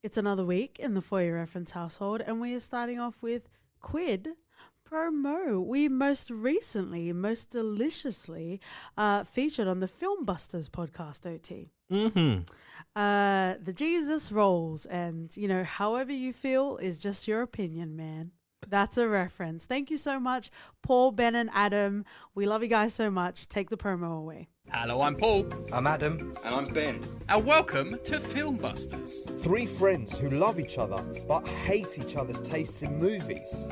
It's another week in the For Your Reference household, and we are starting off with Quid Pro Mo. We most recently, most deliciously featured on the Film Busters podcast, OT. The Jesus rolls, and, you know, however you feel is just your opinion, man. That's a reference. Thank you so much, Paul, Ben, and Adam. We love you guys so much. Take the promo away. Hello, I'm Paul. I'm Adam. And I'm Ben. And welcome to Film Busters. Three friends who love each other but hate each other's tastes in movies.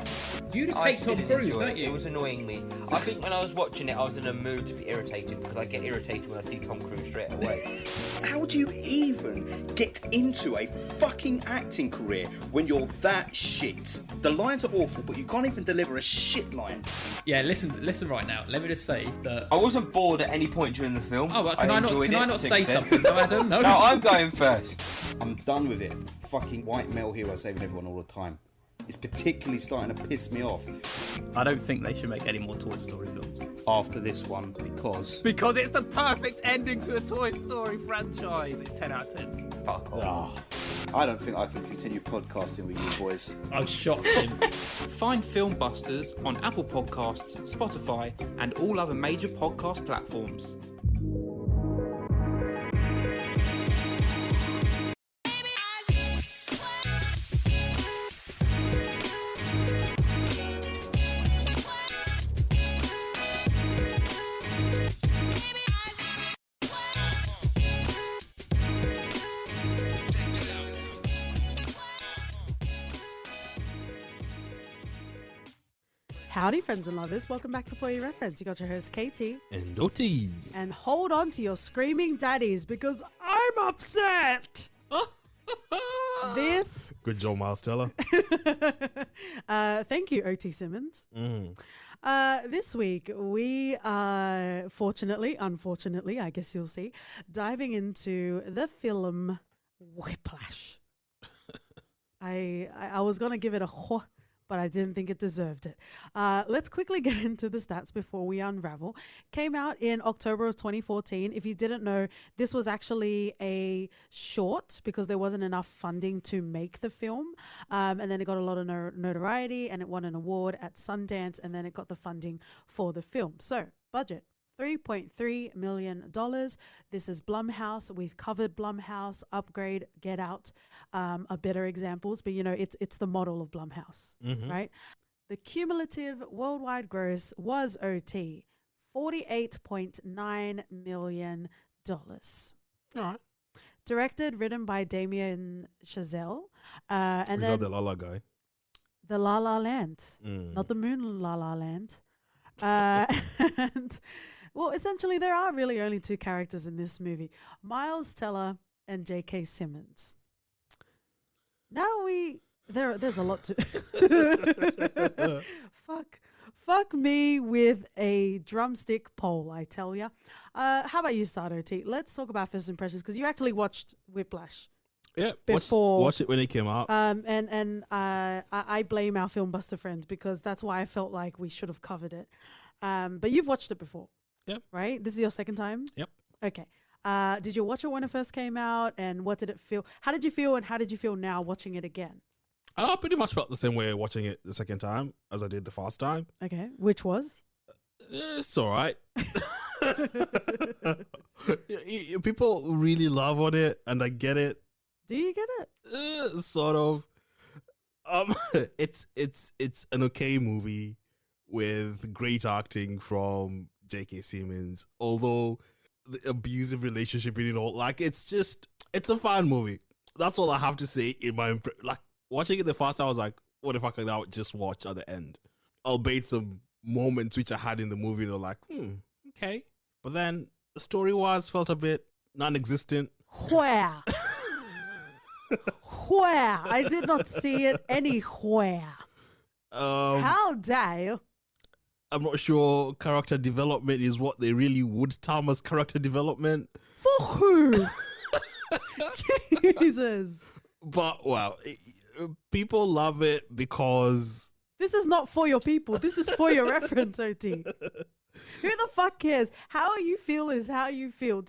You just I hate Tom didn't Cruise, enjoy don't it. you? It was annoying me. I think when I was watching it, I was in a mood to be irritated because I get irritated when I see Tom Cruise straight away. How do you even get into a fucking acting career when you're that shit? The lines are awful, but you can't even deliver a shit line. Yeah, listen right now. Let me just say that. I wasn't bored at any point during the film. Oh, well, can I not to say extent. something, no, Adam? No. No, I'm going first. I'm done with it. Fucking white male hero saving everyone all the time. It's particularly starting to piss me off I don't think they should make any more Toy Story films. after this one because Because it's the perfect ending to a Toy Story franchise. It's 10 out of 10. Fuck off. I don't think I can continue podcasting with you boys. I'm shocked him. Find Film Busters on Apple Podcasts, Spotify, and all other major podcast platforms. Howdy, friends and lovers. Welcome back to For Your Reference. You got your host, Katie. And Dottie. And hold on to your screaming daddies because I'm upset. This. Good job, Miles Teller. Thank you, OT Simmons. This week, we are unfortunately, I guess you'll see, diving into the film Whiplash. I was going to give it a ho, but I didn't think it deserved it. Let's quickly get into the stats before we unravel. Came out in October of 2014. If you didn't know, this was actually a short because there wasn't enough funding to make the film. And then it got a lot of notoriety and it won an award at Sundance, and then it got the funding for the film. So, budget. $3.3 million. This is Blumhouse. We've covered Blumhouse, Upgrade, Get Out, are better examples, but you know, it's the model of Blumhouse, right? The cumulative worldwide gross was OT, $48.9 million. All right. Directed, written by Damien Chazelle. And Is then that the Lala guy? the La La Land, not the Moon La La Land. And well, essentially, there are really only two characters in this movie, Miles Teller and J.K. Simmons. Now there's a lot to fuck me with a drumstick pole, I tell ya. How about you, Sato T? Let's talk about first impressions because you actually watched Whiplash. Yeah, Before- watch it when it came out. I blame our Film Buster friends because that's why I felt like we should have covered it. But you've watched it before. Yep. Right? This is your second time? Yep. Okay. Did you watch it when it first came out, and what did it feel? How did you feel, and how did you feel now watching it again? I pretty much felt the same way watching it the second time as I did the first time. Okay. Which was? It's all right. People really love on it, and I get it. Do you get it? Sort of. It's an okay movie with great acting from J.K. Simmons. Although the abusive relationship in it all, like it's a fun movie. That's all I have to say. In my like watching it the first time, I was like, what if I could now just watch at the end? Albeit some moments which I had in the movie, they're like, okay. But then the story-wise felt a bit non-existent. Where? Where? I did not see it anywhere. How dare you? I'm not sure character development is what they really would term as character development. For who? Jesus. But, well, people love it because... This is not for your people. This is for your reference, OT. Who the fuck cares? How you feel is how you feel.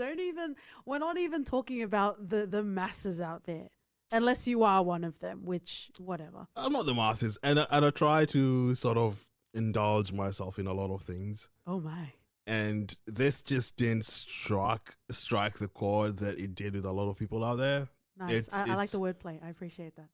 We're not even talking about the masses out there. Unless you are one of them, which, whatever. I'm not the masses, and I try to sort of indulge myself in a lot of things. Oh, my. And this just didn't strike the chord that it did with a lot of people out there. Nice. I like the wordplay. I appreciate that.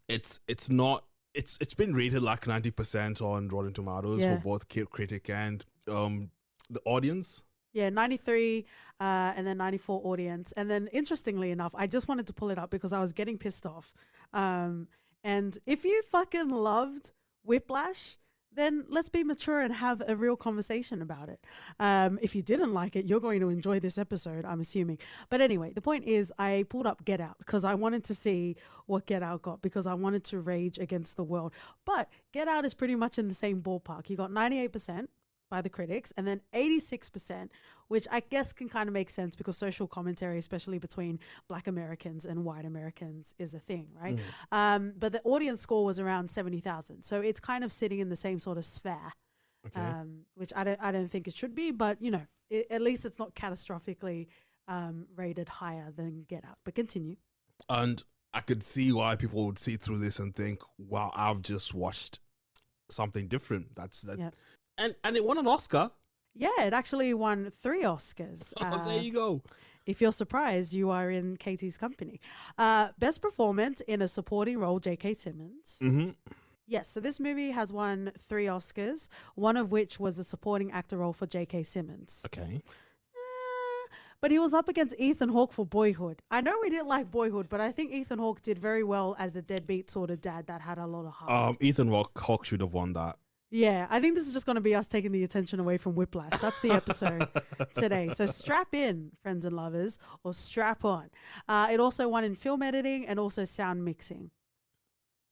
It's been rated like 90% on Rotten Tomatoes for both critic and the audience. Yeah, 93 and then 94 audience. And then interestingly enough, I just wanted to pull it up because I was getting pissed off. And if you fucking loved Whiplash, then let's be mature and have a real conversation about it. If you didn't like it, you're going to enjoy this episode, I'm assuming. But anyway, the point is I pulled up Get Out because I wanted to see what Get Out got because I wanted to rage against the world. But Get Out is pretty much in the same ballpark. You got 98% by the critics and then 86%, which I guess can kind of make sense because social commentary, especially between Black Americans and white Americans, is a thing, right? But the audience score was around 70,000. So it's kind of sitting in the same sort of sphere, which I don't think it should be, but you know, at least it's not catastrophically rated higher than Get Out. But continue. And I could see why people would see through this and think, wow, I've just watched something different. And it won an Oscar. Yeah, it actually won 3 Oscars. There you go. If you're surprised, you are in Katie's company. Best performance in a supporting role, J.K. Simmons. Mm-hmm. Yes, so this movie has won 3 Oscars, one of which was a supporting actor role for J.K. Simmons. Okay. But he was up against Ethan Hawke for Boyhood. I know we didn't like Boyhood, but I think Ethan Hawke did very well as the deadbeat sort of dad that had a lot of heart. Ethan Hawke should have won that. Yeah, I think this is just going to be us taking the attention away from Whiplash. That's the episode today. So strap in, friends and lovers, or strap on. It also won in film editing and also sound mixing.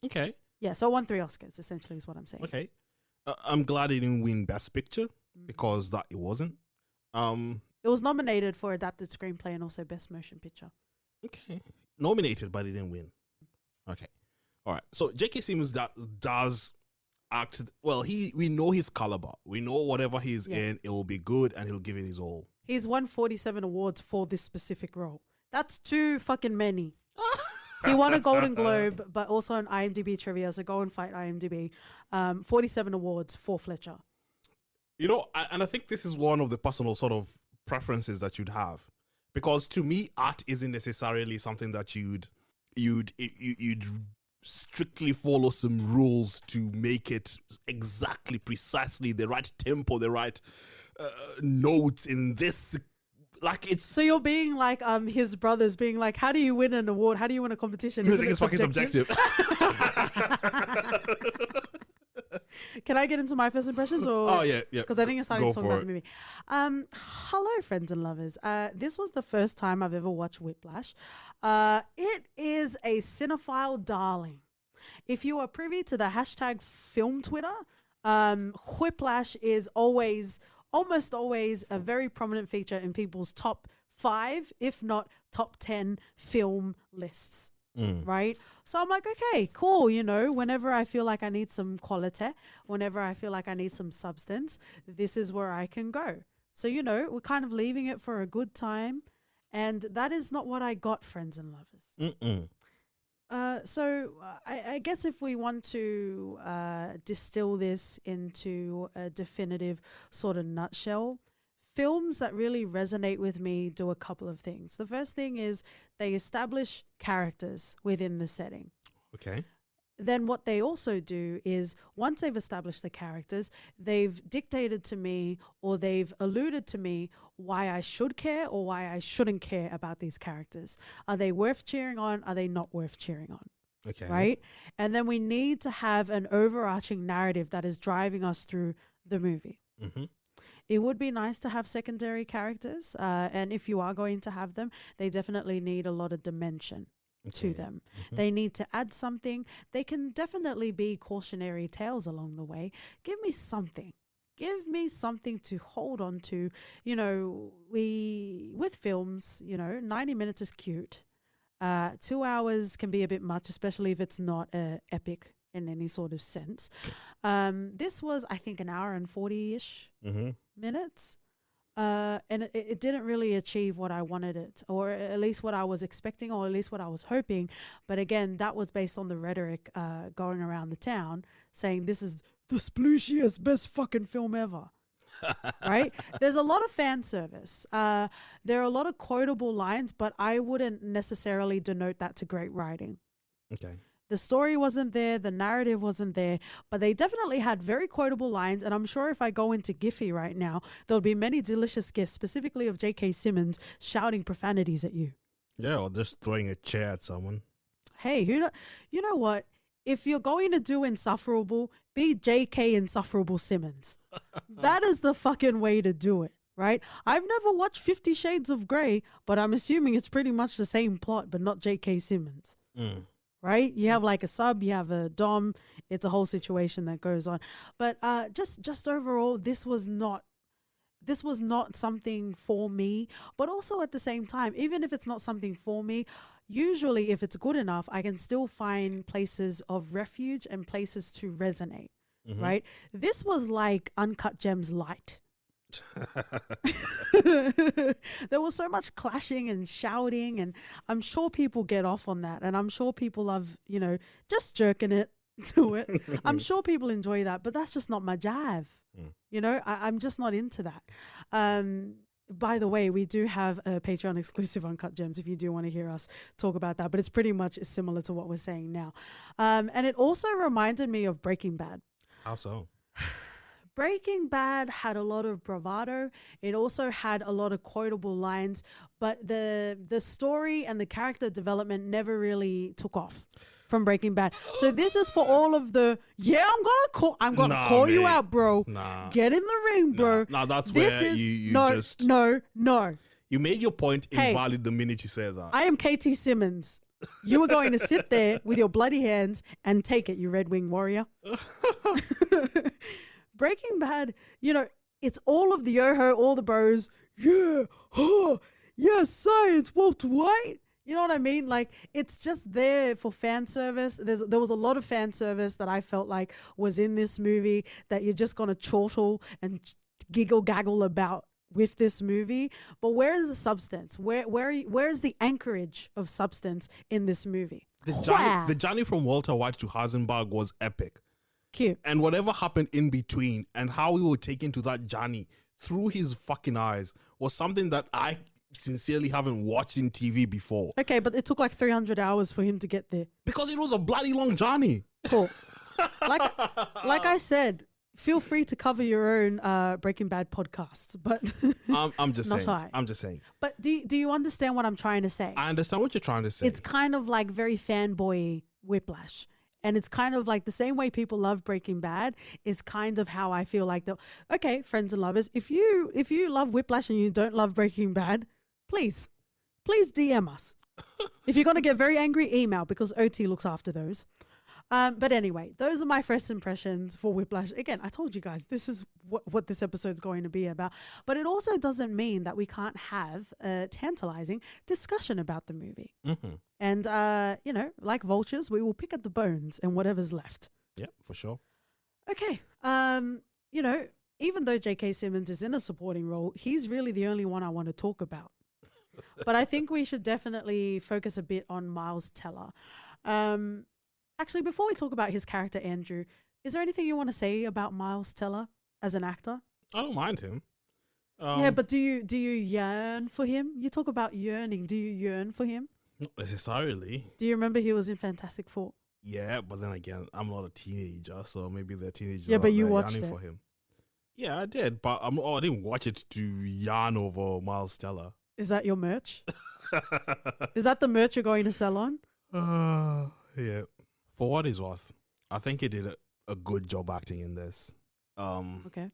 Okay. Yeah, so it won 3 Oscars, essentially, is what I'm saying. Okay. I'm glad it didn't win Best Picture because that it wasn't. It was nominated for Adapted Screenplay and also Best Motion Picture. Okay. Nominated, but it didn't win. Okay. All right. So J.K. Simmons does act well. We know his caliber. We know whatever he's in, it will be good, and he'll give it his all. He's won 47 awards for this specific role. That's too fucking many. He won a Golden Globe, but also an IMDb trivia. So go and fight IMDb. 47 awards for Fletcher. You know, and I think this is one of the personal sort of preferences that you'd have, because to me, art isn't necessarily something that you'd strictly follow some rules to make it exactly, precisely the right tempo, the right notes in this. Like it's so you're being like his brothers being like, how do you win an award? How do you win a competition? Music is fucking subjective. Can I get into my first impressions? Or oh yeah. Because I think you're starting to talk about the movie. movie. Hello, friends and lovers. This was the first time I've ever watched Whiplash. It is a cinephile darling. If you are privy to the hashtag film Twitter, Whiplash is almost always a very prominent feature in people's top 5, if not top 10 film lists. Right? So I'm like, okay, cool. You know, whenever I feel like I need some quality, whenever I feel like I need some substance, this is where I can go. So, you know, we're kind of leaving it for a good time. And that is not what I got, friends and lovers. I guess if we want to distill this into a definitive sort of nutshell, films that really resonate with me do a couple of things. The first thing is they establish characters within the setting. Okay. Then what they also do is once they've established the characters, they've dictated to me or they've alluded to me why I should care or why I shouldn't care about these characters. Are they worth cheering on? Are they not worth cheering on? Okay. Right? And then we need to have an overarching narrative that is driving us through the movie. Mm-hmm. It would be nice to have secondary characters. And if you are going to have them, they definitely need a lot of dimension to them. Mm-hmm. They need to add something. They can definitely be cautionary tales along the way. Give me something. Give me something to hold on to. You know, with films, you know, 90 minutes is cute. 2 hours can be a bit much, especially if it's not epic in any sort of sense. This was, I think, an hour and 40-ish minutes. and it didn't really achieve what I wanted it, or at least what I was expecting, or at least what I was hoping. But again, that was based on the rhetoric going around the town saying this is the splooshiest, best fucking film ever. Right? There's a lot of fan service. There are a lot of quotable lines, but I wouldn't necessarily denote that to great writing. Okay. The story wasn't there, the narrative wasn't there, but they definitely had very quotable lines. And I'm sure if I go into Giphy right now, there'll be many delicious gifs, specifically of J.K. Simmons shouting profanities at you. Yeah, or just throwing a chair at someone. Hey, you know what? If you're going to do insufferable, be J.K. Insufferable Simmons. That is the fucking way to do it, right? I've never watched 50 Shades of Grey, but I'm assuming it's pretty much the same plot, but not J.K. Simmons. Right? You have like a sub, you have a dom. It's a whole situation that goes on. But just overall, this was not something for me. But also at the same time, even if it's not something for me, usually if it's good enough, I can still find places of refuge and places to resonate. Right? This was like Uncut Gems light. There was so much clashing and shouting, and I'm sure people get off on that, and I'm sure people love, just jerking it to it. I'm sure people enjoy that, but that's just not my jive. I'm just not into that. By the way, we do have a Patreon exclusive Uncut Gems if you do want to hear us talk about that, but it's pretty much similar to what we're saying now. And it also reminded me of Breaking Bad. How so? Breaking Bad had a lot of bravado. It also had a lot of quotable lines, but the story and the character development never really took off from Breaking Bad. So this is for all of the I'm gonna call you out, bro. Nah. Get in the ring, bro. Nah, that's this where is, you no, just no. You made your point Hey. invalid the minute you said that. I am KT Simmons. You were going to sit there with your bloody hands and take it, you Red Wing warrior. Breaking Bad, it's all of the yo-ho, all the bros. Yeah, oh, yes, science, Walter White. You know what I mean? Like, it's just there for fan service. There was a lot of fan service that I felt like was in this movie that you're just going to chortle and giggle gaggle about with this movie. But where is the substance? Where is the anchorage of substance in this movie? The journey from Walter White to Heisenberg was epic. Cute. And whatever happened in between and how we were taken to that journey through his fucking eyes was something that I sincerely haven't watched in TV before. Okay, but it took like 300 hours for him to get there. Because it was a bloody long journey. Cool. like I said, feel free to cover your own Breaking Bad podcasts, but I'm just not saying. I. I'm just saying. But do you understand what I'm trying to say? I understand what you're trying to say. It's kind of like very fanboy Whiplash. And it's kind of like the same way people love Breaking Bad is kind of how I feel like okay, friends and lovers, if you love Whiplash and you don't love Breaking Bad, please DM us. If you're going to get very angry, email, because OT looks after those. But anyway, those are my first impressions for Whiplash. Again, I told you guys, this is what this episode's going to be about. But it also doesn't mean that we can't have a tantalizing discussion about the movie. Mm-hmm. And, like vultures, we will pick at the bones and whatever's left. Yeah, for sure. Okay. Even though J.K. Simmons is in a supporting role, he's really the only one I want to talk about. But I think we should definitely focus a bit on Miles Teller. Actually, before we talk about his character, Andrew, is there anything you want to say about Miles Teller as an actor? I don't mind him. Yeah, but do you yearn for him? You talk about yearning. Do you yearn for him? Not necessarily. Do you remember he was in Fantastic Four? Yeah, but then again, I'm not a teenager, so maybe the teenagers Yeah, but out you there watched yearning it. for him. Yeah, I did, but I didn't watch it to yarn over Miles Teller. Is that your merch? Is that the merch you're going to sell on? Yeah. For what it's worth, I think he did a good job acting in this. Okay.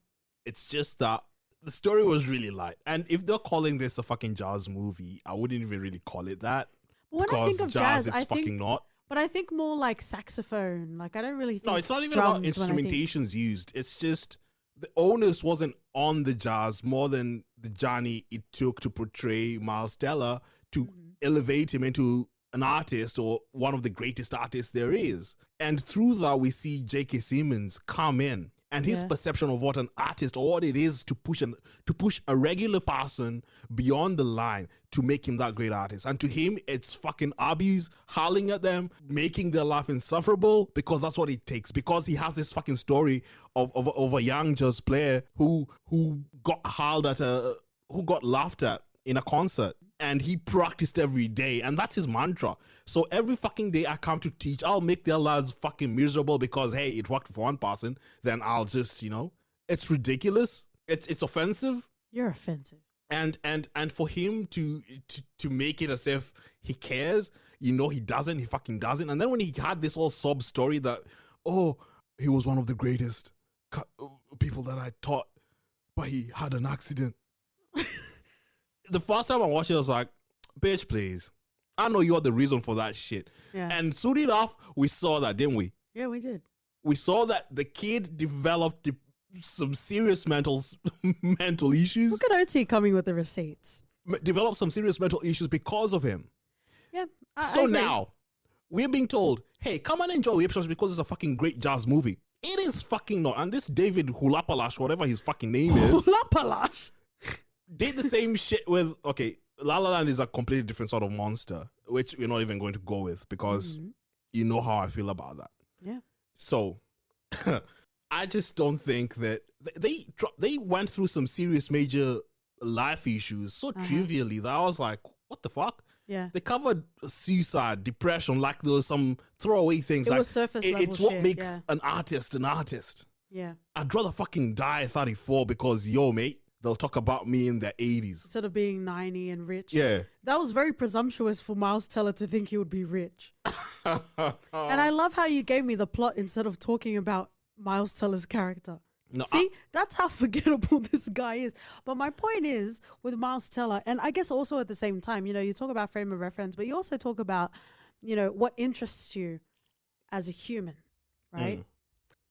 It's just that the story was really light. And if they're calling this a fucking jazz movie, I wouldn't even really call it that. When I think of jazz, it's I fucking think, not. but I think more like saxophone. Like I don't really think No, it's not even about drums when I think- instrumentations used. It's just the onus wasn't on the jazz more than the journey it took to portray Miles Teller to elevate him into an artist or one of the greatest artists there is. And through that, we see J.K. Simmons come in and his Yeah. perception of what an artist or what it is to push a regular person beyond the line to make him that great artist. And to him, it's fucking Arby's howling at them, making their life insufferable, because that's what it takes. Because he has this fucking story of a young jazz player who got howled at who got laughed at in a concert. And he practiced every day, and that's his mantra. So every fucking day I come to teach, I'll make their lives fucking miserable because, hey, it worked for one person. Then I'll just, it's ridiculous. It's offensive. You're offensive. And for him to make it as if he cares, he doesn't. He fucking doesn't. And then when he had this whole sob story that, he was one of the greatest people that I taught, but he had an accident. The first time I watched it, I was like, bitch, please. I know you're the reason for that shit. Yeah. And soon enough, we saw that, didn't we? Yeah, we did. We saw that the kid developed some serious mental issues. Look at OT coming with the receipts. Developed some serious mental issues because of him. Yeah. So I agree. now, we're being told, hey, come and enjoy Whiplash because it's a fucking great jazz movie. It is fucking not. And this David Hulapalash, whatever his fucking name is, Lapalash. did the same shit with, okay, La La Land is a completely different sort of monster, which we're not even going to go with because you know how I feel about that. Yeah. So, I just don't think that they went through some serious major life issues so trivially that I was like, what the fuck? Yeah. They covered suicide, depression, like there was some throwaway things. It like, was surface level it's what shit, makes yeah. an artist an artist. Yeah. I'd rather fucking die at 34 because, yo, mate, they'll talk about me in their 80s. Instead of being 90 and rich. Yeah. That was very presumptuous for Miles Teller to think he would be rich. And I love how you gave me the plot instead of talking about Miles Teller's character. No, See, that's how forgettable this guy is. But my point is with Miles Teller, and I guess also at the same time, you talk about frame of reference, but you also talk about, what interests you as a human, right?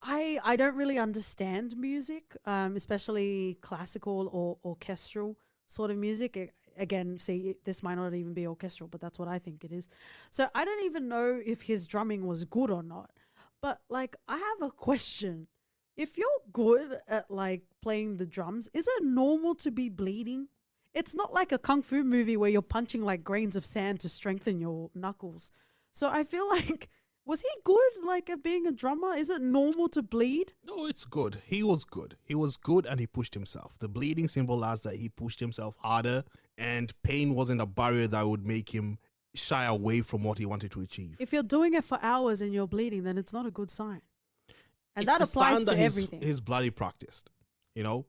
I don't really understand music, especially classical or orchestral sort of music. Again, see, this might not even be orchestral, but that's what I think it is. So I don't even know if his drumming was good or not. But I have a question. If you're good at playing the drums, is it normal to be bleeding? It's not like a kung fu movie where you're punching grains of sand to strengthen your knuckles. So I feel like, was he good at being a drummer? Is it normal to bleed? No, it's good. He was good. He was good and he pushed himself. The bleeding symbolized that he pushed himself harder and pain wasn't a barrier that would make him shy away from what he wanted to achieve. If you're doing it for hours and you're bleeding, then it's not a good sign. And It's that a sign applies to that everything. He's bloody practiced. You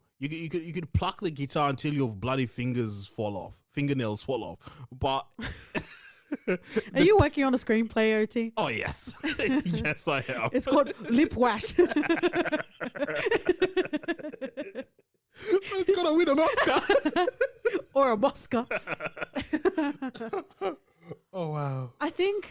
could pluck the guitar until your bloody fingernails fall off. But Are you working on a screenplay, OT? oh yes, yes I am. It's called Lip Wash. It's gonna win an Oscar. Or a Mosca. Oh wow. I think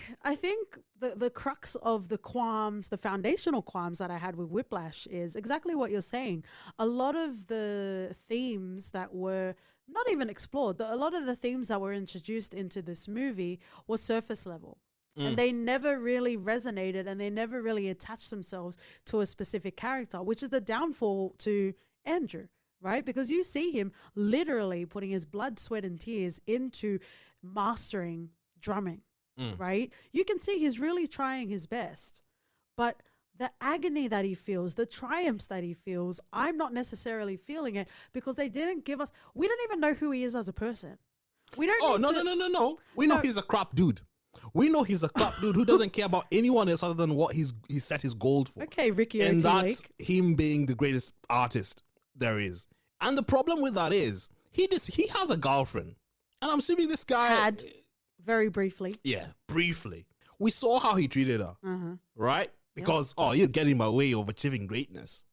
the crux of the qualms, the foundational qualms that I had with Whiplash is exactly what you're saying. A lot of the themes that were not even explored, a lot of the themes that were introduced into this movie were surface level. And they never really resonated and they never really attached themselves to a specific character, which is the downfall to Andrew, right? Because you see him literally putting his blood, sweat, and tears into mastering drumming, right? You can see he's really trying his best, but the agony that he feels, the triumphs that he feels, I'm not necessarily feeling it because they didn't give us, we don't even know who he is as a person. We don't Oh, need no, to- no. We know he's a crap dude. We know he's a crap dude who doesn't care about anyone else other than what he set his goal for. Okay, Ricky And O.T. that's Lake. him being the greatest artist there is. And the problem with that is he has a girlfriend. And I'm assuming this guy Had very briefly. Yeah, briefly. We saw how he treated her, right? Because you're getting my way of achieving greatness.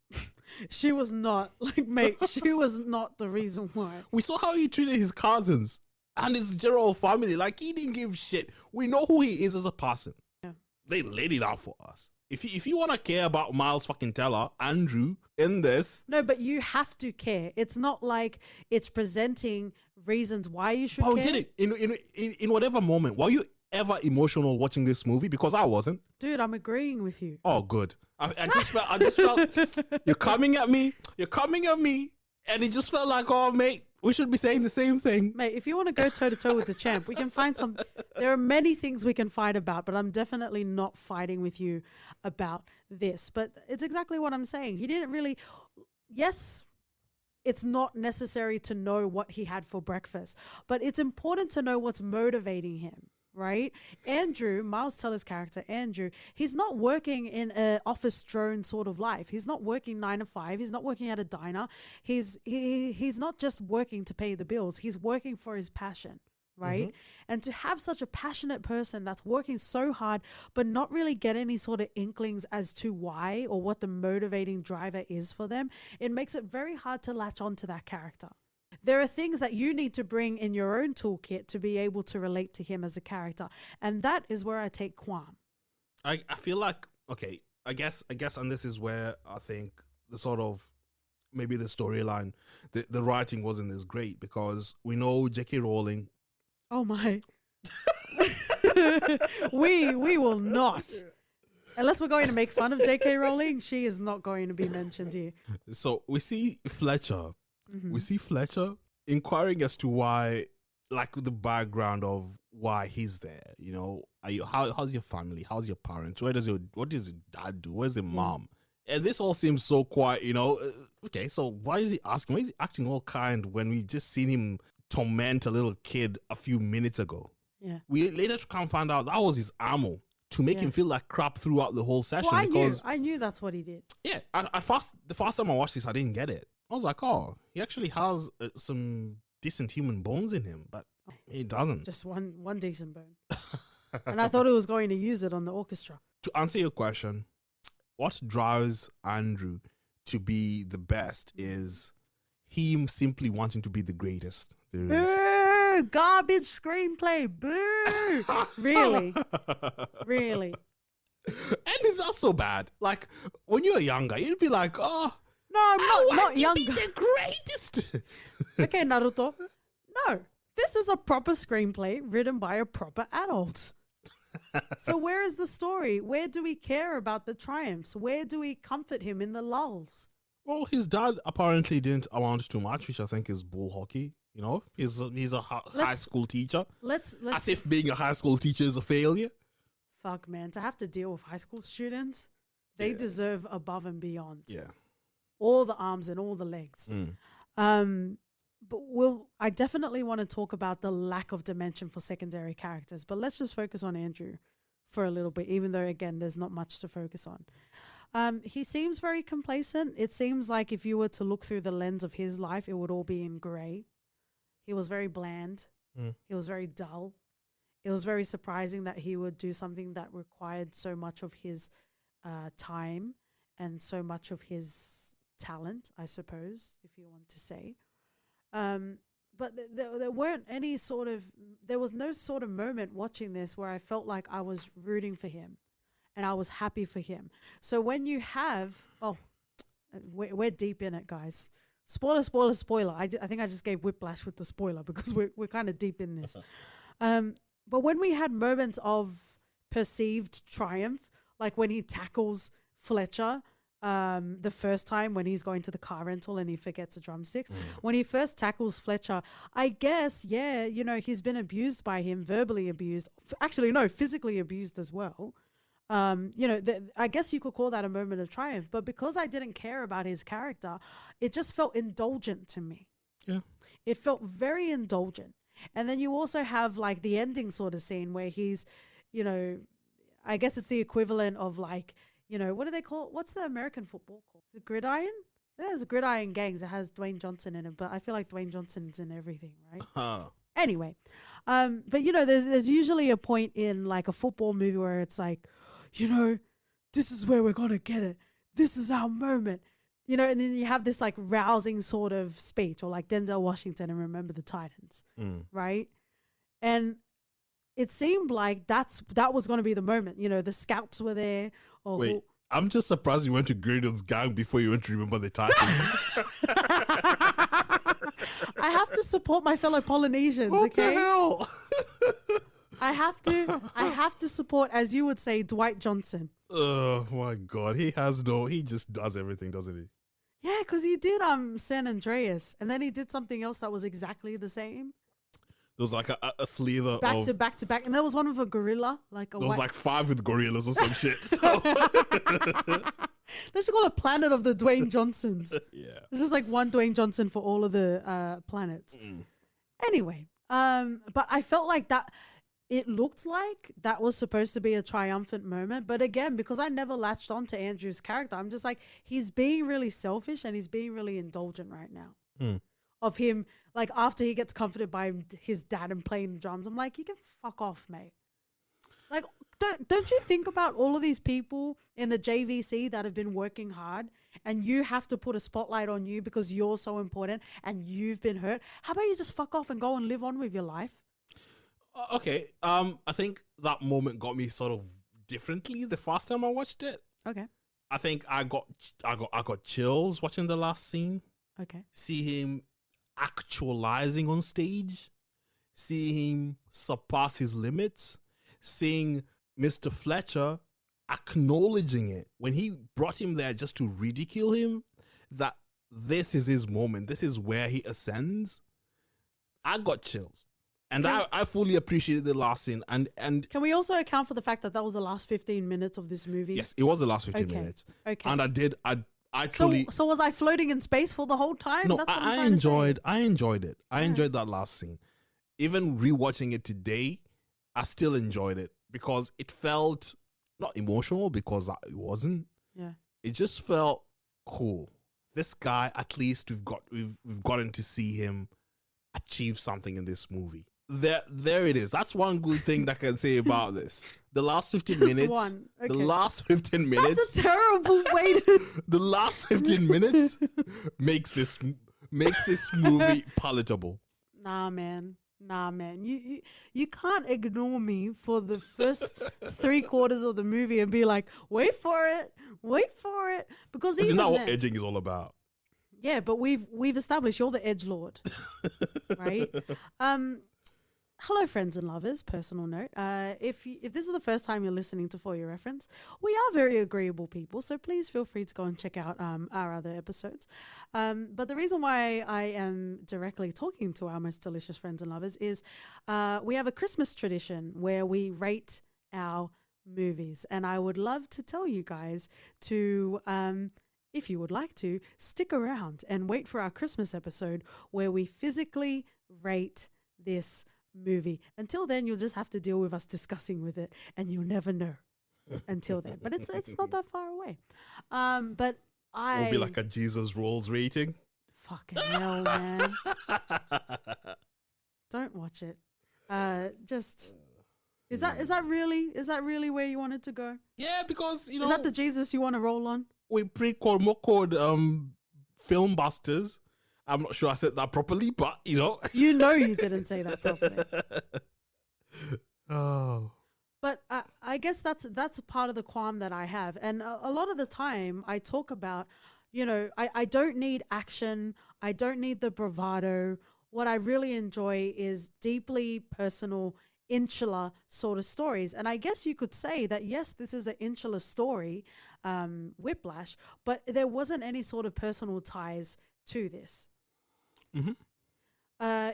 She was not mate. She was not the reason why. We saw how he treated his cousins and his general family. He didn't give shit. We know who he is as a person. Yeah. They laid it out for us. If you want to care about Miles fucking Teller, Andrew, in this, No, but you have to care. It's not like it's presenting reasons why you should oh, care. did it in whatever moment while you ever emotional watching this movie? Because I wasn't. Dude, I'm agreeing with you. Oh, good. I just felt you're coming at me, and it just felt like, oh, mate, we should be saying the same thing. Mate, if you want to go toe to toe with the champ, we can find some. There are many things we can fight about, but I'm definitely not fighting with you about this. But it's exactly what I'm saying. He didn't really. Yes, it's not necessary to know what he had for breakfast, but it's important to know what's motivating him. Right? Andrew, Miles Teller's character, Andrew, he's not working in an office drone sort of life. He's not working 9 to 5. He's not working at a diner. He's not just working to pay the bills. He's working for his passion, right? And to have such a passionate person that's working so hard, but not really get any sort of inklings as to why or what the motivating driver is for them, it makes it very hard to latch onto that character. There are things that you need to bring in your own toolkit to be able to relate to him as a character. And that is where I take qualm. I feel like, okay, I guess, and this is where I think the sort of, maybe the storyline, the writing wasn't as great, because we know J.K. Rowling. Oh my. we will not. Unless we're going to make fun of J.K. Rowling, she is not going to be mentioned here. So we see Fletcher. We see Fletcher inquiring as to why, like the background of why he's there. You know, how's your family? How's your parents? What does your dad do? Where's the mom? And this all seems so quiet. You know, okay. So why is he asking? Why is he acting all kind when we've just seen him torment a little kid a few minutes ago? Yeah. We later come find out that was his ammo to make him feel like crap throughout the whole session. Well, I knew that's what he did. Yeah. The first time I watched this, I didn't get it. I was like, oh, he actually has some decent human bones in him, but he doesn't. Just one decent bone. And I thought he was going to use it on the orchestra. To answer your question, what drives Andrew to be the best is him simply wanting to be the greatest there is. Boo! Garbage screenplay. Boo! Really? Really? And it's not so bad. Like, when you're younger, you'd be like, oh, no, I'm not younger. Be the greatest. Okay, Naruto. No, this is a proper screenplay written by a proper adult. So where is the story? Where do we care about the triumphs? Where do we comfort him in the lulls? Well, his dad apparently didn't amount to much, which I think is bull hockey. You know, he's a high school teacher. Let's as if being a high school teacher is a failure. Fuck, man, to have to deal with high school students, they deserve above and beyond. Yeah. All the arms and all the legs. But I definitely want to talk about the lack of dimension for secondary characters, but let's just focus on Andrew for a little bit, even though, again, there's not much to focus on. He seems very complacent. It seems like if you were to look through the lens of his life, it would all be in grey. He was very bland. He was very dull. It was very surprising that he would do something that required so much of his time and so much of his talent, I suppose, if you want to say. But there weren't any sort of, there was no sort of moment watching this where I felt like I was rooting for him and I was happy for him. So when you have, we're deep in it, guys. Spoiler. I think I just gave Whiplash with the spoiler because we're kind of deep in this. But when we had moments of perceived triumph, like when he tackles Fletcher, the first time when he's going to the car rental and he forgets the drumsticks, when he first tackles Fletcher, I guess, he's been abused by him, verbally abused, actually, no, physically abused as well. I guess you could call that a moment of triumph, but because I didn't care about his character, it just felt indulgent to me. Yeah. It felt very indulgent. And then you also have like the ending sort of scene where he's, I guess it's the equivalent of like, what do they call it? What's the American football called? The gridiron? There's a gridiron gangs. It has Dwayne Johnson in it, but I feel like Dwayne Johnson's in everything, right? Anyway, but there's usually a point in like a football movie where it's like, this is where we're going to get it. This is our moment. And then you have this like rousing sort of speech, or like Denzel Washington and Remember the Titans, right? And it seemed like that was going to be the moment. The scouts were there. Wait, I'm just surprised you went to Graydon's gang before you went to Remember the Titans. I have to support my fellow Polynesians, what okay? the hell? I have to support, as you would say, Dwight Johnson. Oh my God, he just does everything, doesn't he? Yeah, because he did San Andreas, and then he did something else that was exactly the same. There was like a slither Back of... to back to back, and there was one with a gorilla, like a There was white. like 5 with gorillas or some shit. So. They should call it Planet of the Dwayne Johnsons. Yeah. This is like one Dwayne Johnson for all of the planets. Anyway, but I felt like that. It looked like that was supposed to be a triumphant moment, but again, because I never latched on to Andrew's character, I'm just like, he's being really selfish and he's being really indulgent right now. Of him, like after he gets comforted by his dad and playing the drums, I'm like, you can fuck off, mate. Like, don't you think about all of these people in the JVC that have been working hard, and you have to put a spotlight on you because you're so important and you've been hurt? How about you just fuck off and go and live on with your life? Okay. I think that moment got me sort of differently the first time I watched it. Okay. I think I got chills watching the last scene. Okay. See him actualizing on stage, see him surpass his limits, seeing Mr. Fletcher acknowledging it when he brought him there just to ridicule him, that this is his moment, this is where he ascends. I got chills. And I fully appreciated the last scene. And can we also account for the fact that that was the last 15 minutes of this movie? yes, it was the last 15 minutes. Okay. And I truly... So was I floating in space for the whole time? No, That's what I'm I trying to say. enjoyed it. I enjoyed that last scene. Even rewatching it today, I still enjoyed it because it felt not emotional, because it wasn't. Yeah. It just felt cool. This guy, at least we've gotten to see him achieve something in this movie. There it is. That's one good thing that I can say about this. The last 15 Just minutes. one. Okay. The last 15 minutes. That's a terrible way to... The last 15 minutes makes this movie palatable. Nah, man. You can't ignore me for the first 3/4 of the movie and be like, wait for it, because Isn't even that what then, edging is all about? yeah, but we've established you're the edgelord, right? Hello, friends and lovers. Personal note: if this is the first time you're listening to For Your Reference, we are very agreeable people, so please feel free to go and check out our other episodes. But the reason why I am directly talking to our most delicious friends and lovers is we have a Christmas tradition where we rate our movies, and I would love to tell you guys to. If you would like to, stick around and wait for our Christmas episode where we physically rate this movie. Until then, you'll just have to deal with us discussing with it, and you'll never know until then. But it's not that far away. But It'll be like a Jesus Rolls rating. Fucking hell, man. Don't watch it. Is that really where you wanted to go? Yeah, because Is that the Jesus you want to roll on? we more called film busters. I'm not sure I said that properly, but You know you didn't say that properly. Oh. But I guess that's a part of the qualm that I have. And a lot of the time I talk about, I don't need action. I don't need the bravado. What I really enjoy is deeply personal, insular sort of stories. And I guess you could say that, yes, this is an insular story, Whiplash, but there wasn't any sort of personal ties to this. Mm-hmm.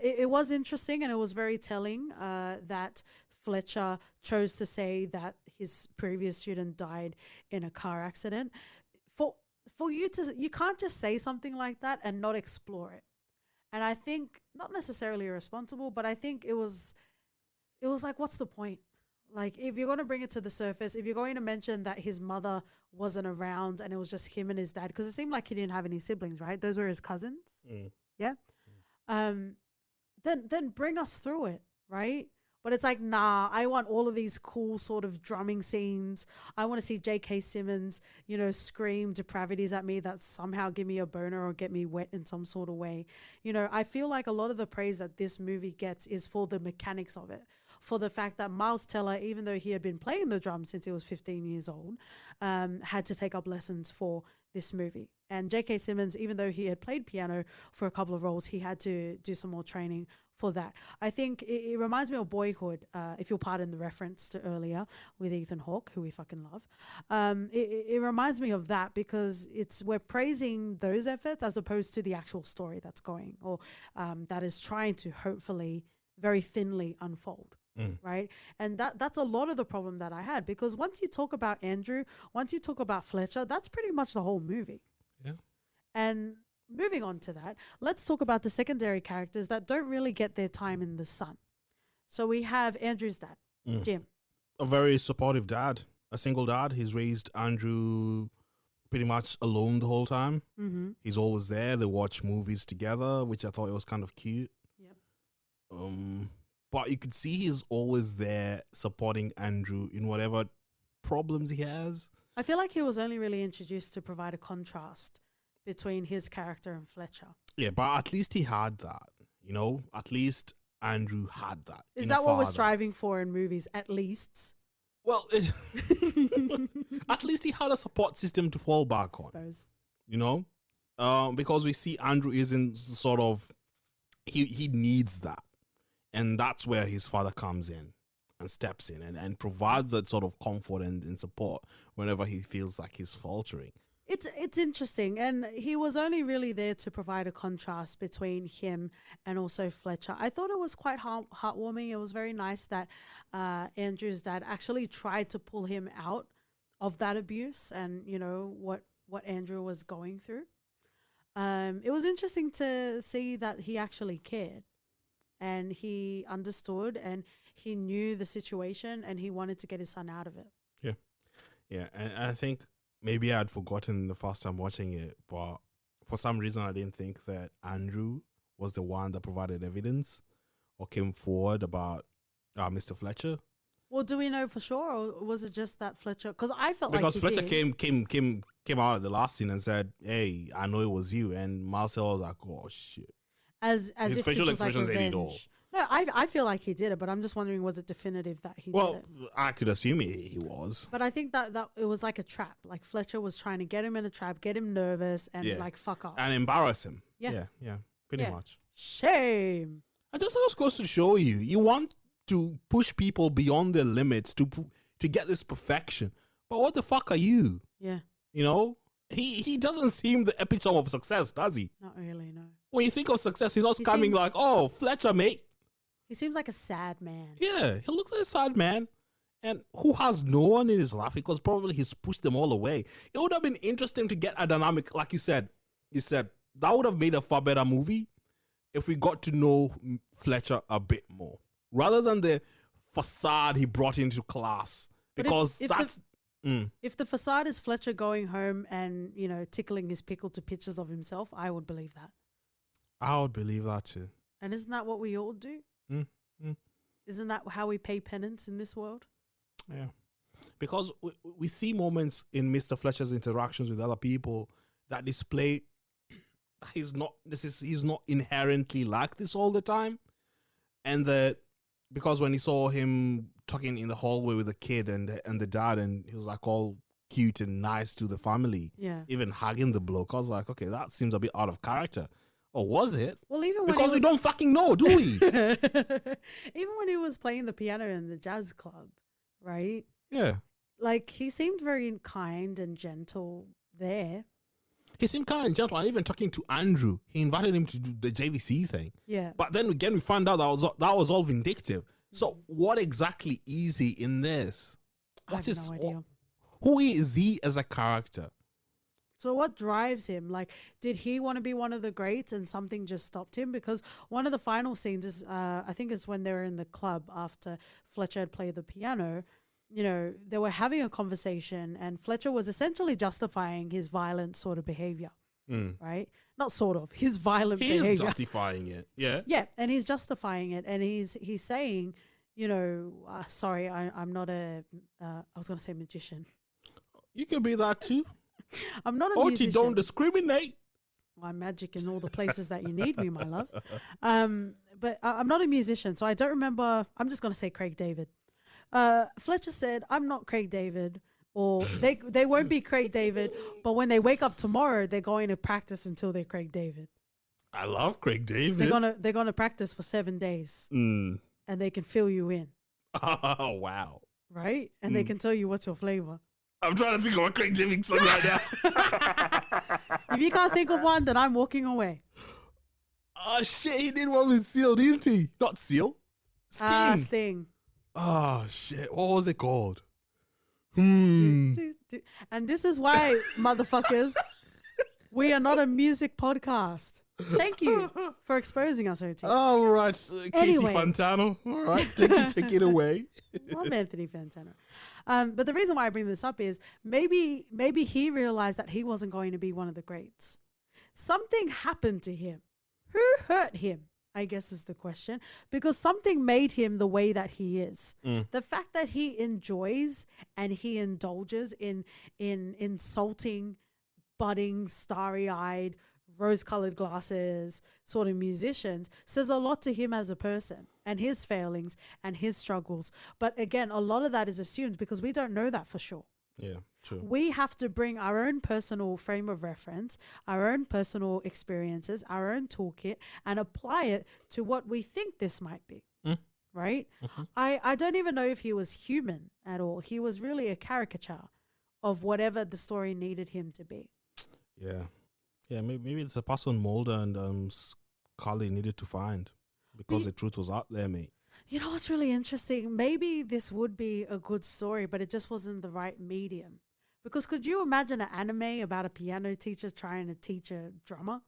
It was interesting, and it was very telling that Fletcher chose to say that his previous student died in a car accident. For you can't just say something like that and not explore it. And I think not necessarily irresponsible, but I think it was like, what's the point? Like, if you're going to bring it to the surface, if you're going to mention that his mother wasn't around and it was just him and his dad, because it seemed like he didn't have any siblings, right? Those were his cousins. Yeah. Then bring us through it, right? But it's like, nah, I want all of these cool sort of drumming scenes. I want to see J.K. Simmons, scream depravities at me that somehow give me a boner or get me wet in some sort of way. I feel like a lot of the praise that this movie gets is for the mechanics of it, for the fact that Miles Teller, even though he had been playing the drums since he was 15 years old, had to take up lessons for this movie. And J.K. Simmons, even though he had played piano for a couple of roles, he had to do some more training for that. I think it reminds me of Boyhood, if you'll pardon the reference to earlier with Ethan Hawke, who we fucking love. It reminds me of that because we're praising those efforts as opposed to the actual story that's going or that is trying to hopefully very thinly unfold. Right. And that's a lot of the problem that I had, because once you talk about Andrew, once you talk about Fletcher, that's pretty much the whole movie. Yeah. And moving on to that, let's talk about the secondary characters that don't really get their time in the sun. So we have Andrew's dad, Jim. A very supportive dad, a single dad. He's raised Andrew pretty much alone the whole time. Mm-hmm. He's always there. They watch movies together, which I thought it was kind of cute. Yep. But you could see he's always there supporting Andrew in whatever problems he has. I feel like he was only really introduced to provide a contrast between his character and Fletcher. Yeah, but at least he had that, you know? At least Andrew had that. Is in a that what we're father. striving for in movies? At least. Well, at least he had a support system to fall back on, Suppose. you know? Because we see Andrew isn't sort of, he needs that. And that's where his father comes in and steps in and provides that sort of comfort and support whenever he feels like he's faltering. It's interesting, and he was only really there to provide a contrast between him and also Fletcher. I thought it was quite heartwarming. It was very nice that Andrew's dad actually tried to pull him out of that abuse and, you know, what Andrew was going through. It was interesting to see that he actually cared and he understood and he knew the situation and he wanted to get his son out of it. Yeah, and I think maybe I'd forgotten the first time watching it, but for some reason I didn't think that Andrew was the one that provided evidence or came forward about Mr. Fletcher. Well, do we know for sure, or was it just that Fletcher? Because I felt Because like Fletcher came out of the last scene and said, "Hey, I know it was you," and Marcel was like, "Oh shit." As His if facial this was like expressions said it all. revenge. No, I feel like he did it, but I'm just wondering, was it definitive that he did Well, it? I could assume he was. But I think that it was like a trap. Like Fletcher was trying to get him in a trap, get him nervous, and Yeah. like fuck off. And embarrass him. Yeah. Yeah, pretty Yeah. much. Shame. And this just goes to show you want to push people beyond their limits to get this perfection. But what the fuck are you? Yeah, You know? He doesn't seem the epitome of success, does he? not really. No, When you think of success, he's not He coming seems- like, "Oh, Fletcher, mate." he seems like a sad man. Yeah, he looks like a sad man. And who has no one in his life because probably he's pushed them all away. It would have been interesting to get a dynamic, like you said. You said that would have made a far better movie if we got to know Fletcher a bit more, rather than the facade he brought into class. But Because if that's If the facade is Fletcher going home and, you know, tickling his pickle to pictures of himself, I would believe that. I would believe that too. And isn't that what we all do? Mm. Isn't that how we pay penance in this world? Yeah, because we see moments in Mr. Fletcher's interactions with other people that display he's not inherently like this all the time, and that because when he saw him talking in the hallway with the kid and the dad, and he was like all cute and nice to the family, Yeah. even hugging the bloke, I was like, okay, that seems a bit out of character. Or was it? Well, even when Because we don't fucking know, do we? even when he was playing the piano in the jazz club, right? Yeah. Like he seemed very kind and gentle there. He seemed kind and gentle, and even talking to Andrew, he invited him to do the JVC thing. Yeah. But then again, we found out that was all vindictive. So what exactly is he in this? I have no idea. Who is he as a character? So what drives him? Like, did he want to be one of the greats and something just stopped him? Because one of the final scenes is, I think is when they were in the club after Fletcher had played the piano. You know, they were having a conversation and Fletcher was essentially justifying his violent sort of behavior, right? Not sort of, his violent He behavior. is justifying it. Yeah. Yeah, and he's justifying it, and he's saying, you know, sorry, I'm not a, I was going to say magician. You could be that too. I'm not a Oti, musician. don't discriminate. I'm magic in all the places that you need me, my love. But I'm not a musician, so I don't remember. I'm just going to say Craig David. Fletcher said, I'm not Craig David, or they won't be Craig David, but when they wake up tomorrow, they're going to practice until they're Craig David. I love Craig David. They're gonna practice for 7 days, and they can fill you in, Oh, wow. right? And they can tell you what's your flavor. I'm trying to think of a Craig David song right now. If you can't think of one, then I'm walking away. Oh, shit. He did one with Seal, didn't he? Not Seal. Sting. Sting. Oh, shit. What was it called? Do. And this is why, motherfuckers, we are not a music podcast. Thank you for exposing us, OT. All right. Katie Anyway. Fantano. All right. Take it away. Love Anthony Fantano. But the reason why I bring this up is maybe he realized that he wasn't going to be one of the greats. Something happened to him. Who hurt him? I guess is the question, because something made him the way that he is. The fact that he enjoys and he indulges in insulting, budding, starry-eyed, rose-colored glasses sort of musicians says a lot to him as a person and his failings and his struggles. But again, a lot of that is assumed because we don't know that for sure. Yeah, true. We have to bring our own personal frame of reference, our own personal experiences, our own toolkit, and apply it to what we think this might be. Right? I don't even know if he was human at all. He was really a caricature of whatever the story needed him to be. Yeah. Yeah, maybe it's a person Mulder and Scully needed to find because the truth was out there, mate. You know what's really interesting? Maybe this would be a good story, but it just wasn't the right medium. Because could you imagine an anime about a piano teacher trying to teach a drummer?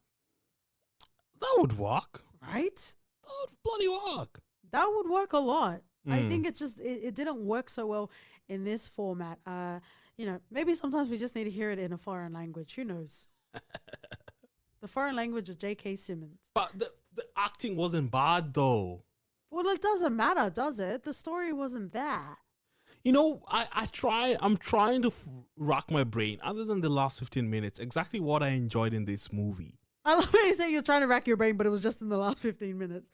That would work. Right? That would bloody work. That would work a lot. I think it didn't work so well in this format. Maybe sometimes we just need to hear it in a foreign language. Who knows? The foreign language of J.K. Simmons. But the acting wasn't bad, though. Well, it doesn't matter, does it? The story wasn't there. You know, I'm trying to rack my brain, other than the last 15 minutes, exactly what I enjoyed in this movie. I love when you say you're trying to rack your brain, but it was just in the last 15 minutes.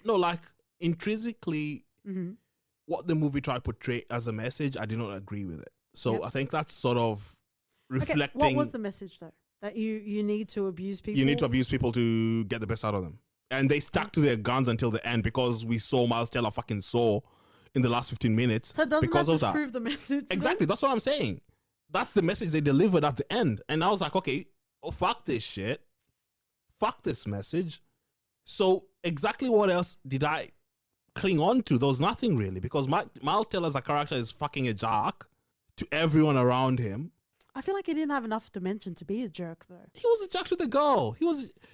No, like, intrinsically, what the movie tried to portray as a message, I did not agree with it. So I think that's sort of reflecting. Okay, what was the message, though? That you need to abuse people? You need to abuse people to get the best out of them. And they stuck to their guns until the end because we saw Miles Teller fucking saw in the last 15 minutes. So doesn't because that of just prove the message? Exactly. That's what I'm saying. That's the message they delivered at the end. And I was like, okay, fuck this shit. Fuck this message. So exactly what else did I cling on to? There was nothing really, because Miles Teller as a character is fucking a jerk to everyone around him. I feel like he didn't have enough dimension to be a jerk, though. He was a jerk to the girl. He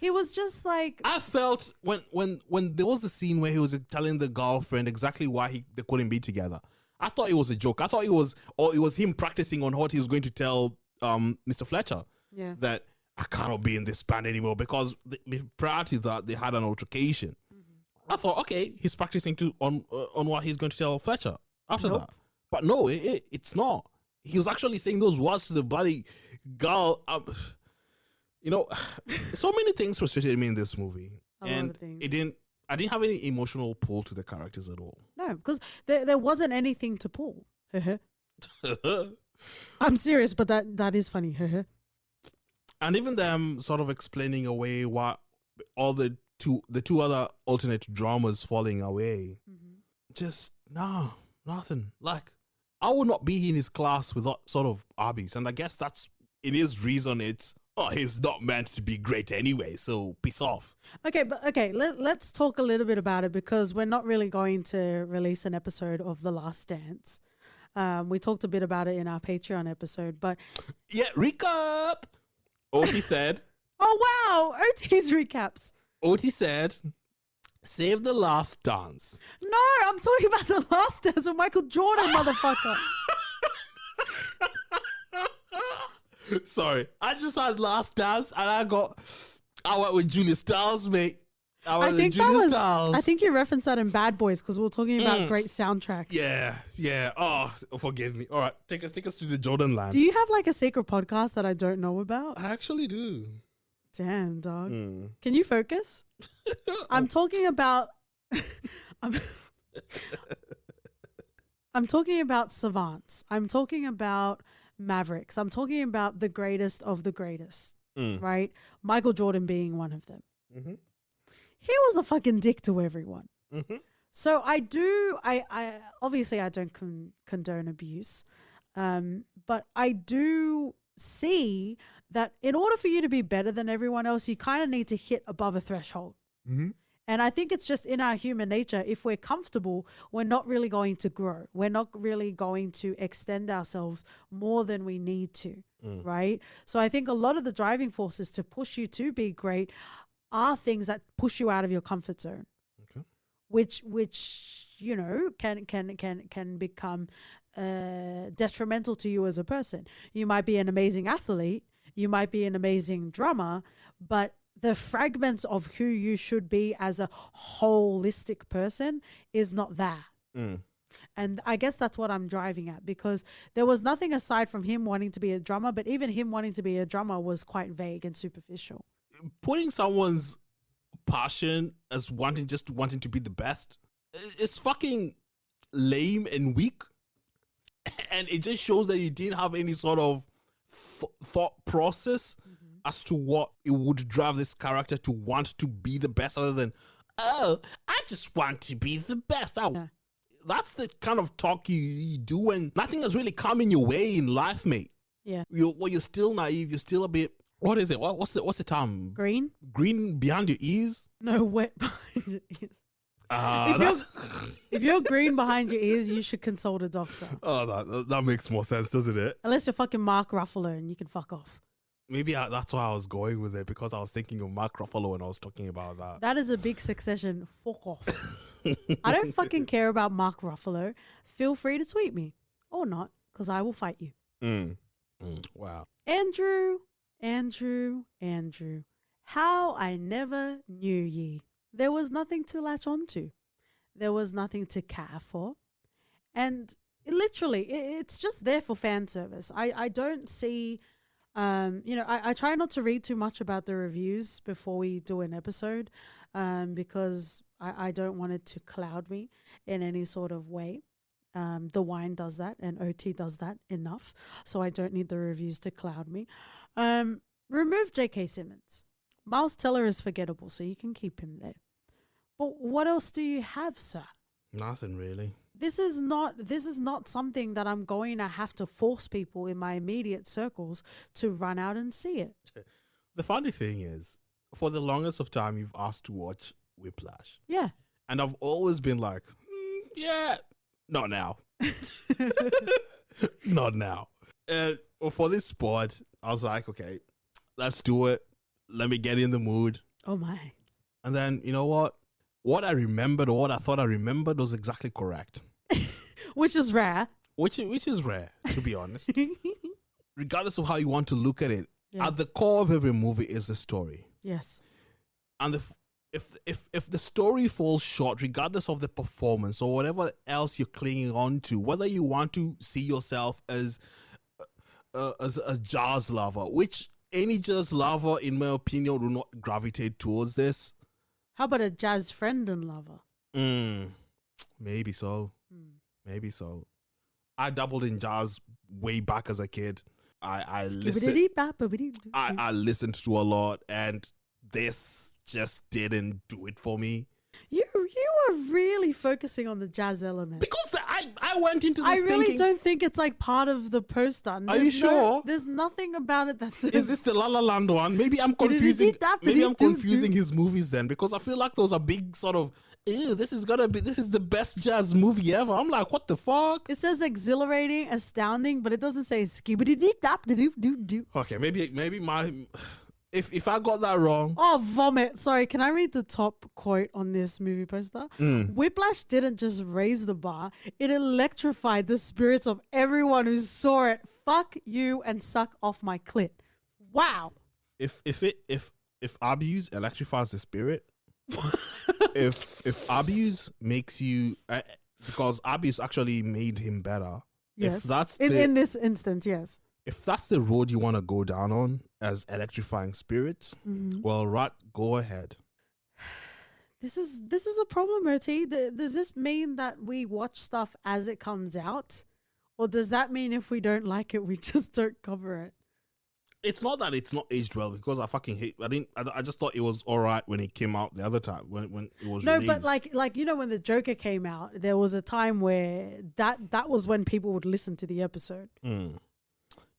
was just like... I felt when there was the scene where he was telling the girlfriend exactly why they couldn't be together. I thought it was a joke. I thought it was him practicing on what he was going to tell Mr. Fletcher. Yeah. That I cannot be in this band anymore, because prior to that they had an altercation. I thought, okay, he's practicing on what he's going to tell Fletcher after that. But no, it's not. He was actually saying those words to the bloody girl. So many things frustrated me in this movie. A lot of things. I didn't have any emotional pull to the characters at all. No, because there wasn't anything to pull. I'm serious, but that is funny. And even them sort of explaining away what all the two other alternate dramas falling away. Just nothing. Like, I would not be in his class without sort of hobbies, and I guess that's in his reason. He's not meant to be great anyway, so piss off. Let's talk a little bit about it, because we're not really going to release an episode of The Last Dance. We talked a bit about it in our Patreon episode, but yeah, recap. Oti said, "Oh wow, Oti's recaps." Oti said, "Save The Last Dance." No, I'm talking about The Last Dance with Michael Jordan, motherfucker. Sorry, I just had Last Dance and I went with Julia Stiles, mate. I think you referenced that in Bad Boys, because we were talking about great soundtracks. Yeah. Oh, forgive me. All right, take us to the Jordan land. Do you have like a secret podcast that I don't know about? I actually do. Damn, dog. Can you focus? I'm talking about I'm talking about savants. I'm talking about mavericks. I'm talking about the greatest of the greatest. right? Michael Jordan being one of them. Mm-hmm. He was a fucking dick to everyone. Mm-hmm. So I obviously I don't condone abuse, but I do see that in order for you to be better than everyone else, you kind of need to hit above a threshold. Mm-hmm. And I think it's just in our human nature, if we're comfortable, we're not really going to grow. We're not really going to extend ourselves more than we need to, right? So I think a lot of the driving forces to push you to be great are things that push you out of your comfort zone, Okay. which you know can become detrimental to you as a person. You might be an amazing athlete, you might be an amazing drummer, but the fragments of who you should be as a holistic person is not that. And I guess that's what I'm driving at, because there was nothing aside from him wanting to be a drummer, but even him wanting to be a drummer was quite vague and superficial. Putting someone's passion as wanting to be the best is fucking lame and weak. And it just shows that you didn't have any sort of thought process as to what it would drive this character to want to be the best, other than, oh, I just want to be the best. Yeah. That's the kind of talk you do when nothing is really coming your way in life, mate. Yeah. You're still naive. You're still a bit, what is it? What's the term? Green? Green behind your ears? No, wet behind your ears. If you're green behind your ears, you should consult a doctor. Oh, that makes more sense, doesn't it? Unless you're fucking Mark Ruffalo and you can fuck off. Maybe that's why I was going with it, because I was thinking of Mark Ruffalo when I was talking about that. That is a big Succession. Fuck off. I don't fucking care about Mark Ruffalo. Feel free to tweet me. Or not, because I will fight you. Wow. Andrew. How I never knew ye. There was nothing to latch onto. There was nothing to care for. And it's just there for fan service. I don't see... I try not to read too much about the reviews before we do an episode, because I don't want it to cloud me in any sort of way. The wine does that, and OT does that enough, so I don't need the reviews to cloud me. Remove J.K. Simmons. Miles Teller is forgettable, so you can keep him there. But what else do you have, sir? Nothing really. This is not something that I'm going to have to force people in my immediate circles to run out and see it. The funny thing is, for the longest of time, you've asked to watch Whiplash. Yeah. And I've always been like, yeah, not now. Not now. And for this sport, I was like, okay, let's do it. Let me get in the mood. Oh my. And then, you know what? What I remembered, or what I thought I remembered, was exactly correct. Which is rare. Which is rare, to be honest. Regardless of how you want to look at it, Yeah. at the core of every movie is the story. Yes. And if the story falls short, regardless of the performance or whatever else you're clinging on to, whether you want to see yourself as a jazz lover, which any jazz lover, in my opinion, will not gravitate towards this. How about a jazz friend and lover? Maybe so. Maybe so. I dabbled in jazz way back as a kid. I listened to a lot, and this just didn't do it for me. You are really focusing on the jazz element. Because I went into this I really thinking, don't think it's like part of the poster. Are you sure? There's nothing about it that says... Is this the La La Land one? Maybe I'm confusing. His movies then, because I feel like those are big sort of. Ew, this is the best jazz movie ever. I'm like, what the fuck? It says exhilarating, astounding, but it doesn't say skibbity dee dap doo doo doo. Okay, maybe my. If I got that wrong. Oh, vomit. Sorry, can I read the top quote on this movie poster? Whiplash didn't just raise the bar, it electrified the spirits of everyone who saw it. Fuck you and suck off my clit. Wow. If abuse electrifies the spirit, if abuse makes you, because abuse actually made him better. Yes. If that's in this instance, yes. If that's the road you want to go down on as electrifying spirits, well, right, go ahead. This is a problem, OT. Does this mean that we watch stuff as it comes out? Or does that mean if we don't like it, we just don't cover it? It's not that it's not aged well because I fucking hate. I just thought it was all right when it came out the other time when it was No, released. but like you know, when the Joker came out, there was a time where that was when people would listen to the episode.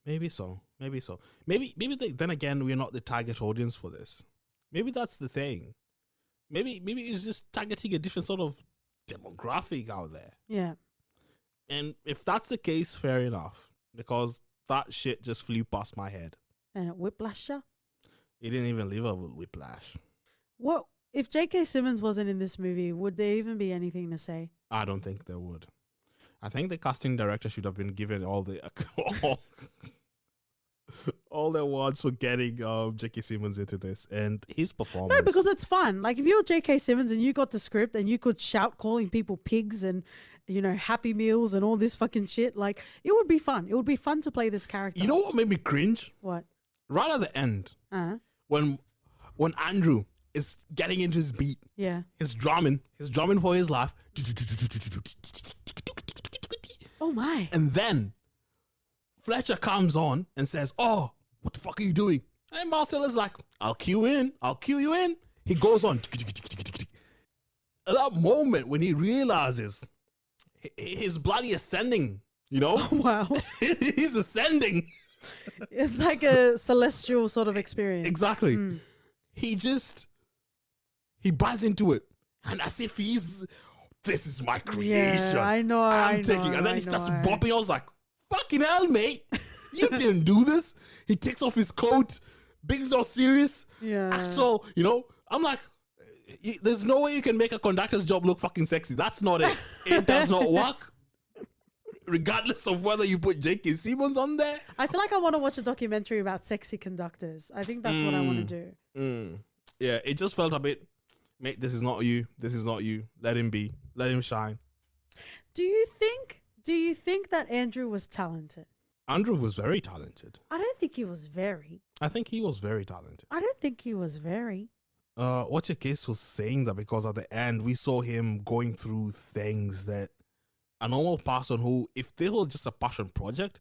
Maybe so. Maybe then again, we're not the target audience for this. Maybe that's the thing. Maybe it's just targeting a different sort of demographic out there. Yeah. And if that's the case, fair enough. Because that shit just flew past my head. And it whiplashed ya? It didn't even live up with Whiplash. What if J.K. Simmons wasn't in this movie? Would there even be anything to say? I don't think there would. I think the casting director should have been given all the all the awards for getting J.K. Simmons into this and his performance. No, because it's fun. Like if you're J.K. Simmons and you got the script and you could shout calling people pigs and Happy Meals and all this fucking shit, like it would be fun. It would be fun to play this character. You know what made me cringe? What? Right at the end, when Andrew is getting into his beat, Yeah. he's drumming for his life. Oh my. And then Fletcher comes on and says, "Oh, what the fuck are you doing?" And Marcella's like, I'll cue you in. He goes on. At that moment when he realizes his bloody ascending, Oh, wow. he's ascending. It's like a celestial sort of experience. Exactly. He buys into it. And as if this is my creation. Yeah, I know. And then he starts bopping. I was like, fucking hell, mate. You didn't do this. He takes off his coat. Big's all serious. Yeah. Acts all, I'm like, there's no way you can make a conductor's job look fucking sexy. That's not it. It does not work. Regardless of whether you put J.K. Simmons on there. I feel like I want to watch a documentary about sexy conductors. I think that's what I want to do. Yeah, it just felt a bit, mate, this is not you. This is not you. Let him be. Let him shine. Do you think that Andrew was talented? Andrew was very talented. I don't think he was very. I think he was very talented. I don't think he was very. What's your case was saying that because at the end we saw him going through things that a normal person who, if they were just a passion project,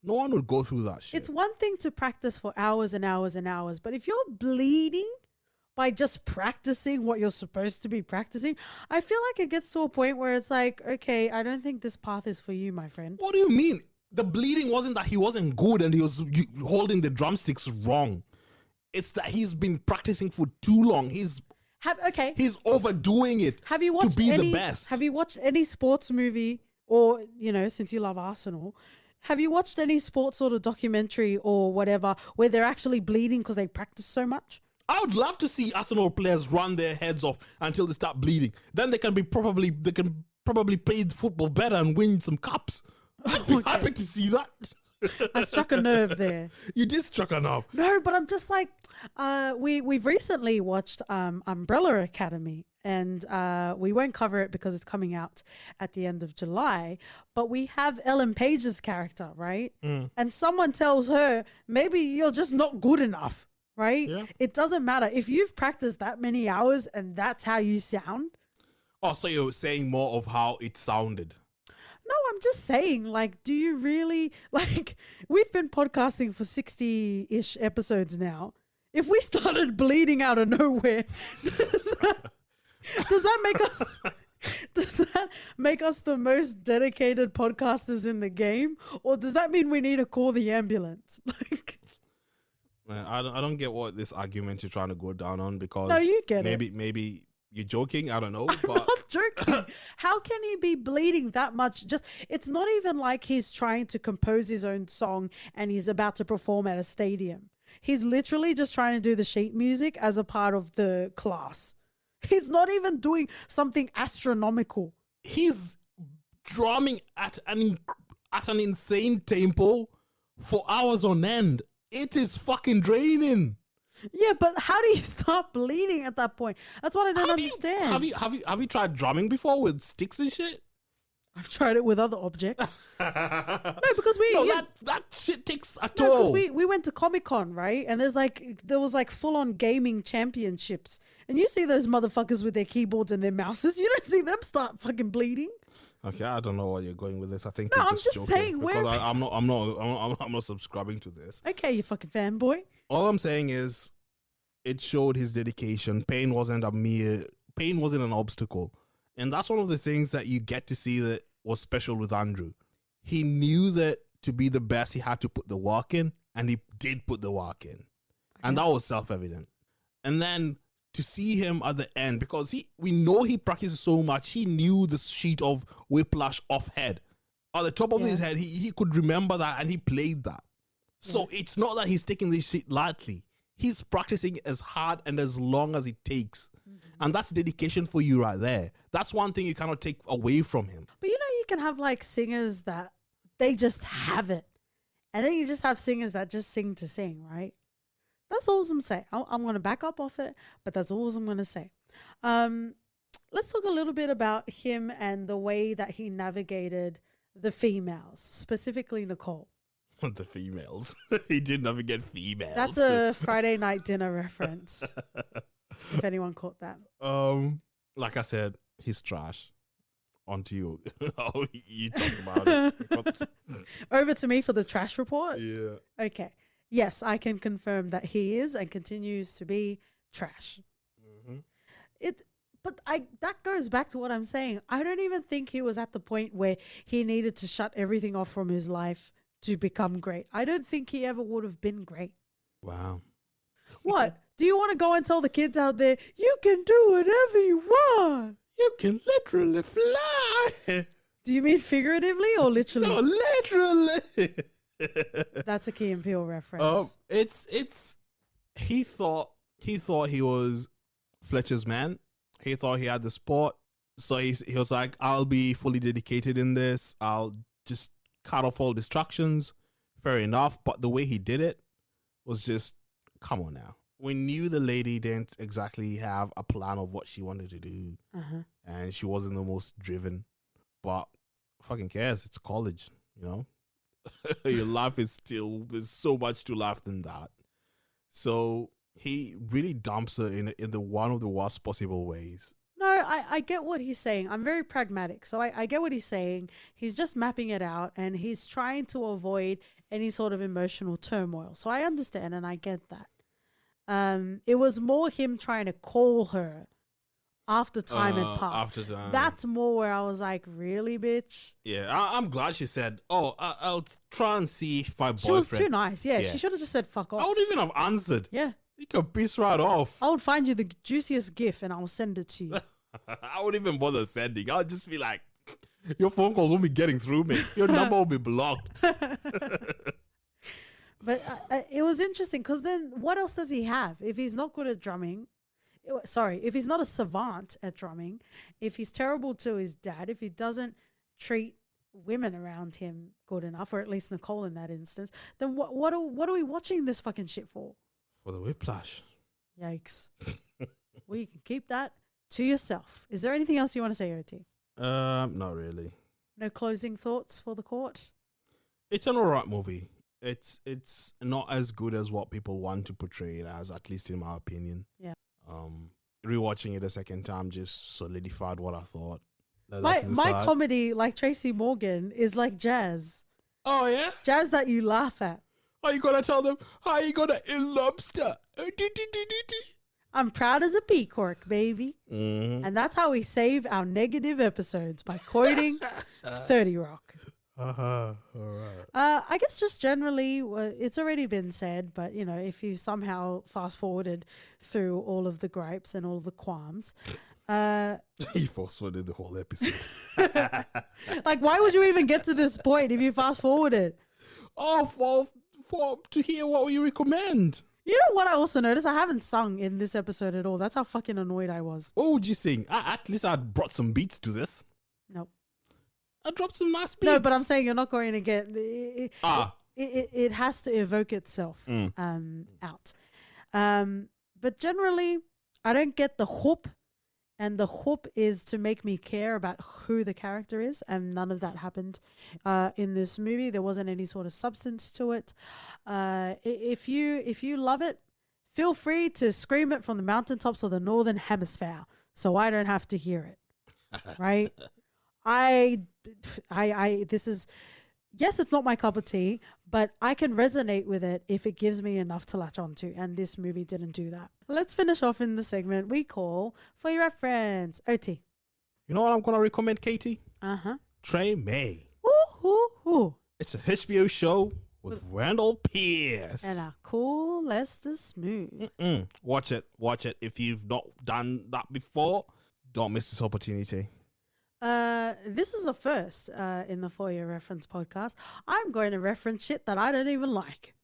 no one would go through that shit. It's one thing to practice for hours and hours and hours, but if you're bleeding by just practicing what you're supposed to be practicing, I feel like it gets to a point where it's like, okay, I don't think this path is for you, my friend. What do you mean? The bleeding wasn't that he wasn't good and he was holding the drumsticks wrong. It's that he's been practicing for too long. He's overdoing it. Have you watched to be the best? Have you watched any sports movie or, since you love Arsenal, have you watched any sports sort of documentary or whatever where they're actually bleeding because they practice so much? I would love to see Arsenal players run their heads off until they start bleeding. Then they can probably play football better and win some cups. I'd be happy to see that. I struck a nerve there. You did struck a nerve. No, but I'm just like, we've recently watched Umbrella Academy, and we won't cover it because it's coming out at the end of July. But we have Ellen Page's character, right? And someone tells her, maybe you're just not good enough, right? Yeah. It doesn't matter if you've practiced that many hours and that's how you sound. Oh, so you're saying more of how it sounded. No, I'm just saying, like, do you really, like, we've been podcasting for 60-ish episodes now. If we started bleeding out of nowhere, does that make us the most dedicated podcasters in the game? Or does that mean we need to call the ambulance? Like, Man, I don't get what this argument you're trying to go down on because No, you get it. Maybe you're joking. I don't know. I'm But not joking. How can he be bleeding that much? It's not even like he's trying to compose his own song and he's about to perform at a stadium. He's literally just trying to do the sheet music as a part of the class. He's not even doing something astronomical. he's drumming at an insane tempo for hours on end. It is fucking draining. Yeah, but how do you stop bleeding at that point? That's what I don't understand. Have you tried drumming before with sticks and shit? I've tried it with other objects. No, because that shit takes a No, toll. because we went to Comic-Con, right? And there was full-on gaming championships. And you see those motherfuckers with their keyboards and their mouses. You don't see them start fucking bleeding. Okay, I don't know where you're going with this. I think No, you're I'm just joking, saying, because where- I'm not subscribing to this. Okay, you fucking fanboy. All I'm saying is, it showed his dedication. Pain wasn't an obstacle, and that's one of the things that you get to see that was special with Andrew. He knew that to be the best, he had to put the work in, and he did put the work in, and that was self-evident. And then to see him at the end, because we know he practices so much, he knew the sheet of Whiplash off head. At the top of his head, he could remember that, and he played that. So it's not that he's taking this shit lightly. He's practicing as hard and as long as it takes. And that's dedication for you right there. That's one thing you cannot take away from him. But you know, you can have like singers that they just have it. And then you just have singers that just sing to sing, right? That's all I'm saying. I'm going to back up off it, but that's all I'm going to say. Let's talk a little bit about him and the way that he navigated the females, specifically Nicole. The females. He did never get females. That's a Friday night dinner reference. If anyone caught that. Like I said, he's trash. On to you. Oh, you talk about it. Because- Over to me for the trash report. yeah. Okay. Yes, I can confirm that he is and continues to be trash. But that goes back to what I'm saying. I don't even think he was at the point where he needed to shut everything off from his life to become great. I don't think he ever would have been great. Wow. What? Do you want to go and tell the kids out there, you can do whatever you want? You can literally fly. Do you mean figuratively or literally? No, literally. That's a Key and Peele reference. He thought he was Fletcher's man. He thought he had the sport. So he was like, I'll be fully dedicated in this. I'll just cut off all distractions. Fair enough. But the way he did it was just, come on now. We knew the lady didn't exactly have a plan of what she wanted to do. And she wasn't the most driven. But fucking cares. It's college, you know? Your life is still, there's so much to laugh than that. So he really dumps her in the one of the worst possible ways. No, I get what he's saying. I'm very pragmatic. So I get what he's saying. He's just mapping it out and he's trying to avoid any sort of emotional turmoil. So I understand and I get that. It was more him trying to call her after time had passed. After time. That's more where I was like, really, bitch? Yeah, I'm glad she said, I'll try and see if my boyfriend... She was too nice. Yeah, Yeah. she should have just said fuck off. I would even have answered. Yeah. You could piss right off. I would find you the juiciest gif and I'll send it to you. I wouldn't even bother sending. I'll just be like, your phone calls won't be getting through me. Your number will be blocked. But it was interesting because then what else does he have? If he's not good at drumming, if he's not a savant at drumming, if he's terrible to his dad, if he doesn't treat women around him good enough, or at least Nicole in that instance, then what are we watching this fucking shit for? For the Whiplash. Yikes. Well, you can keep that to yourself. Is there anything else you want to say, OT? Not really. No closing thoughts for the court? It's an alright movie. It's not as good as what people want to portray it as, at least in my opinion. Yeah. Rewatching it a second time just solidified what I thought. My comedy, like Tracy Morgan, is like jazz. Oh yeah? Jazz that you laugh at. Are you gonna tell them how you gonna eat lobster? I'm proud as a peacock, baby. Mm-hmm. And that's how we save our negative episodes, by quoting 30 Rock. All right. I guess just generally, it's already been said, but you know, if you somehow fast forwarded through all of the gripes and all the qualms, He fast-forwarded the whole episode. like why would you even get to this point if you fast forwarded? Oh, for to hear what we recommend. You know what I also noticed? I haven't sung in this episode at all. That's how fucking annoyed I was. What would you sing? At least I brought some beats to this. Nope. I dropped some nice beats. No, but I'm saying you're not going to get... It has to evoke itself out. But generally, I don't get the hoop. And the hoop is to make me care about who the character is. And none of that happened in this movie. There wasn't any sort of substance to it. If you love it, feel free to scream it from the mountaintops of the Northern Hemisphere so I don't have to hear it. Right? this is, yes, it's not my cup of tea, but I can resonate with it if it gives me enough to latch onto. And this movie didn't do that. Let's finish off in the segment we call For Your Reference. OT. You know what I'm going to recommend, Katie? Uh-huh. Trey May. Ooh. It's a HBO show with Randall Pierce. And our cool Lester Smooth. Watch it. If you've not done that before, don't miss this opportunity. This is a first in the For Your Reference podcast. I'm going to reference shit that I don't even like.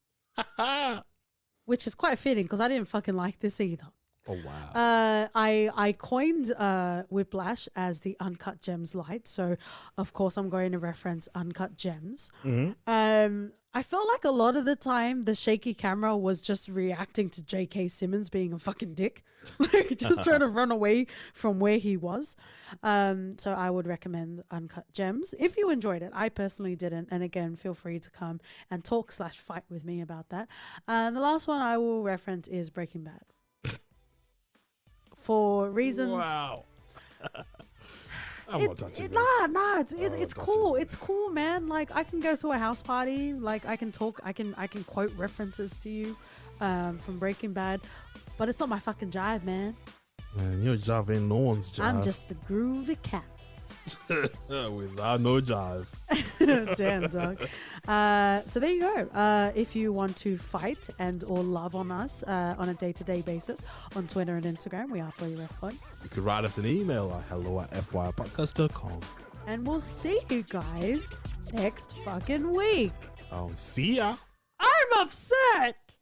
Which is quite fitting because I didn't fucking like this either. Oh, wow. I coined Whiplash as the Uncut Gems light. So, of course, I'm going to reference Uncut Gems. I felt like a lot of the time the shaky camera was just reacting to J.K. Simmons being a fucking dick. Like, just trying to run away from where he was. So I would recommend Uncut Gems if you enjoyed it. I personally didn't. And again, feel free to come and talk/fight with me about that. And the last one I will reference is Breaking Bad. For reasons. Wow. I'm not touching this. It's cool. It's cool, man. Like, I can go to a house party. Like, I can talk. I can quote references to you from Breaking Bad, but it's not my fucking jive, man. Man, your jive ain't no one's jive. I'm just a groovy cat. Without no jive. Damn, dog. So there you go. If you want to fight and or love on us on a day-to-day basis on Twitter and Instagram, we are For Your Ref Pod. You can write us an email at hello@fypodcast.com. And we'll see you guys next fucking week. See ya. I'm upset.